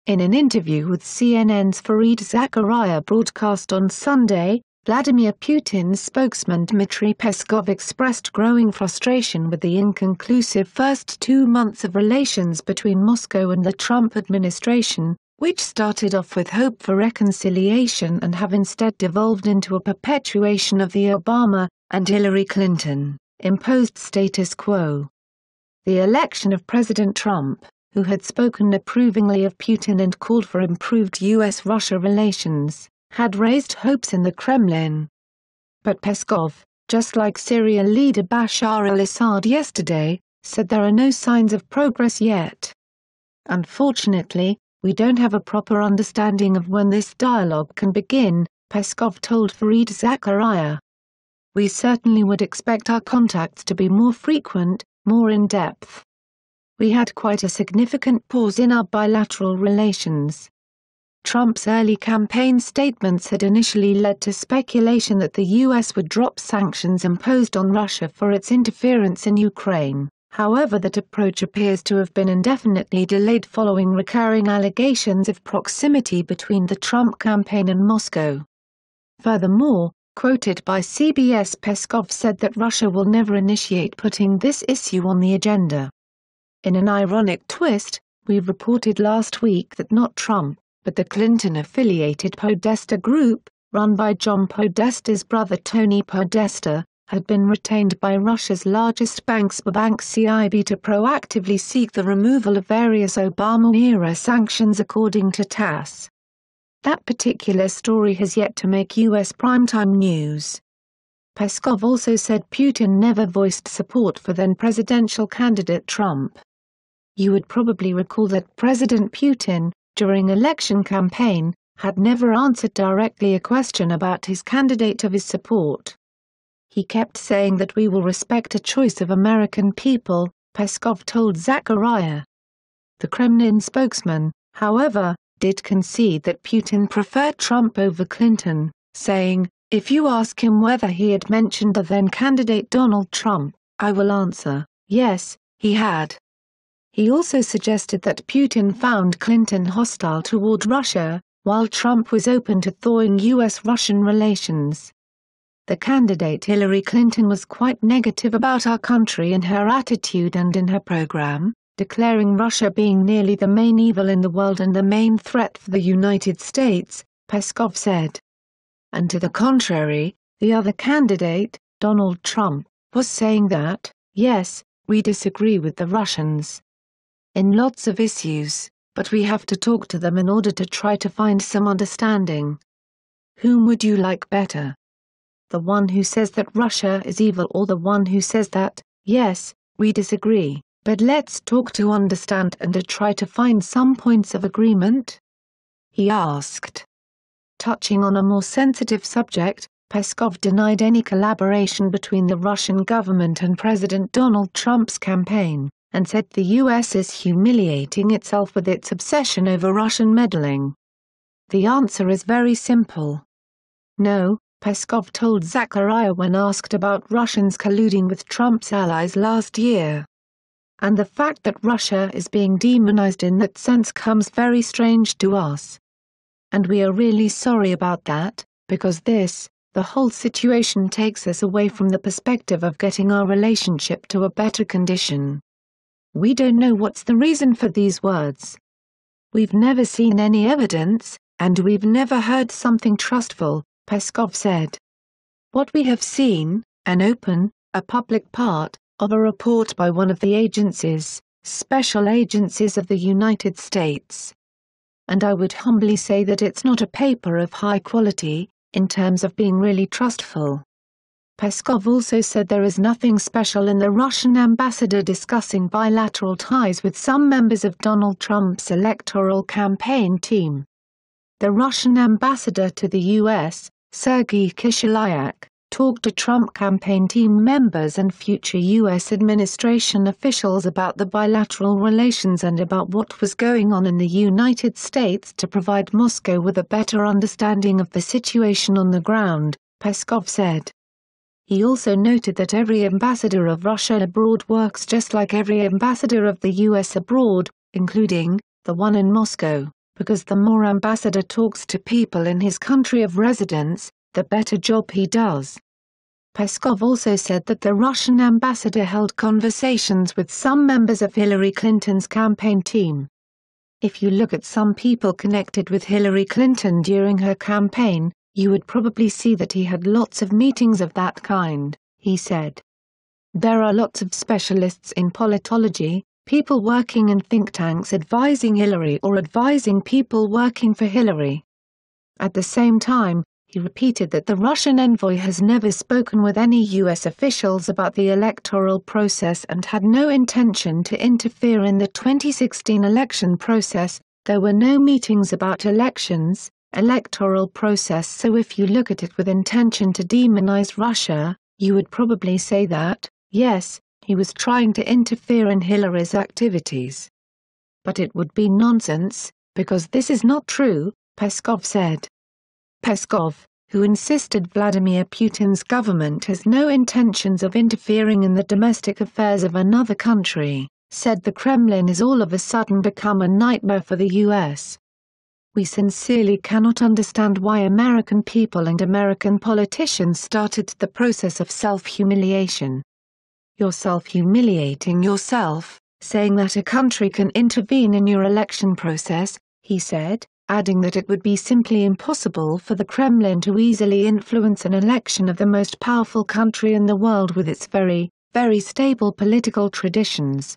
In an interview with CNN's Fareed Zakaria broadcast on Sunday, Vladimir Putin's spokesman Dmitry Peskov expressed growing frustration with the inconclusive first 2 months of relations between Moscow and the Trump administration, which started off with hope for reconciliation and have instead devolved into a perpetuation of the Obama and Hillary Clinton imposed status quo. The election of President Trump, who had spoken approvingly of Putin and called for improved U.S.-Russia relations, had raised hopes in the Kremlin. But Peskov, just like Syrian leader Bashar al-Assad yesterday, said there are no signs of progress yet. Unfortunately, we don't have a proper understanding of when this dialogue can begin, Peskov told Fareed Zakaria. We certainly would expect our contacts to be more frequent, more in-depth. We had quite a significant pause in our bilateral relations. Trump's early campaign statements had initially led to speculation that the U.S. would drop sanctions imposed on Russia for its interference in Ukraine. However, that approach appears to have been indefinitely delayed following recurring allegations of proximity between the Trump campaign and Moscow. Furthermore, quoted by CBS, Peskov said that Russia will never initiate putting this issue on the agenda. In an ironic twist, we reported last week that not Trump, but the Clinton-affiliated Podesta Group, run by John Podesta's brother Tony Podesta, had been retained by Russia's largest bank Sberbank CIB to proactively seek the removal of various Obama-era sanctions according to TASS. That particular story has yet to make U.S. primetime news. Peskov also said Putin never voiced support for then-presidential candidate Trump. You would probably recall that President Putin, during election campaign, had never answered directly a question about his candidate of his support. He kept saying that we will respect a choice of American people, Peskov told Zakaria. The Kremlin spokesman, however, did concede that Putin preferred Trump over Clinton, saying, "If you ask him whether he had mentioned the then-candidate Donald Trump, I will answer, yes, he had." He also suggested that Putin found Clinton hostile toward Russia, while Trump was open to thawing U.S.-Russian relations. The candidate Hillary Clinton was quite negative about our country in her attitude and in her program, declaring Russia being nearly the main evil in the world and the main threat for the United States, Peskov said. And to the contrary, the other candidate, Donald Trump, was saying that, yes, we disagree with the Russians in lots of issues, but we have to talk to them in order to try to find some understanding. Whom would you like better? The one who says that Russia is evil, or the one who says that, yes, we disagree, but let's talk to understand and to try to find some points of agreement? He asked. Touching on a more sensitive subject, Peskov denied any collaboration between the Russian government and President Donald Trump's campaign, and said the U.S. is humiliating itself with its obsession over Russian meddling. The answer is very simple. No, Peskov told Zakaria when asked about Russians colluding with Trump's allies last year. And the fact that Russia is being demonized in that sense comes very strange to us. And we are really sorry about that, because the whole situation takes us away from the perspective of getting our relationship to a better condition. We don't know what's the reason for these words. We've never seen any evidence, and we've never heard something trustful, Peskov said. What we have seen, a public part, of a report by one of the agencies, special agencies of the United States. And I would humbly say that it's not a paper of high quality, in terms of being really trustful. Peskov also said there is nothing special in the Russian ambassador discussing bilateral ties with some members of Donald Trump's electoral campaign team. The Russian ambassador to the U.S., Sergei Kishelyak, talked to Trump campaign team members and future U.S. administration officials about the bilateral relations and about what was going on in the United States to provide Moscow with a better understanding of the situation on the ground, Peskov said. He also noted that every ambassador of Russia abroad works just like every ambassador of the U.S. abroad, including the one in Moscow, because the more ambassador talks to people in his country of residence, the better job he does. Peskov also said that the Russian ambassador held conversations with some members of Hillary Clinton's campaign team. If you look at some people connected with Hillary Clinton during her campaign, you would probably see that he had lots of meetings of that kind, he said. There are lots of specialists in politology, people working in think tanks advising Hillary or advising people working for Hillary. At the same time, he repeated that the Russian envoy has never spoken with any U.S. officials about the electoral process and had no intention to interfere in the 2016 election process. There were no meetings about elections, electoral process. So if you look at it with intention to demonize Russia, you would probably say that, yes, he was trying to interfere in Hillary's activities. But it would be nonsense, because this is not true, Peskov said. Peskov, who insisted Vladimir Putin's government has no intentions of interfering in the domestic affairs of another country, said the Kremlin has all of a sudden become a nightmare for the U.S. We sincerely cannot understand why American people and American politicians started the process of self-humiliation. You're self-humiliating yourself, saying that a country can intervene in your election process, he said, adding that it would be simply impossible for the Kremlin to easily influence an election of the most powerful country in the world with its very, very stable political traditions.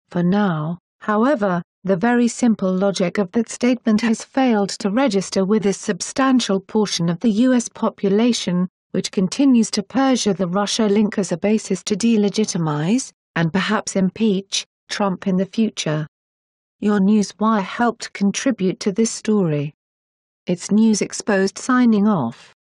For now, however, the very simple logic of that statement has failed to register with a substantial portion of the U.S. population, which continues to pursue the Russia link as a basis to delegitimize, and perhaps impeach, Trump in the future. Your Newswire helped contribute to this story. It's News Exposed signing off.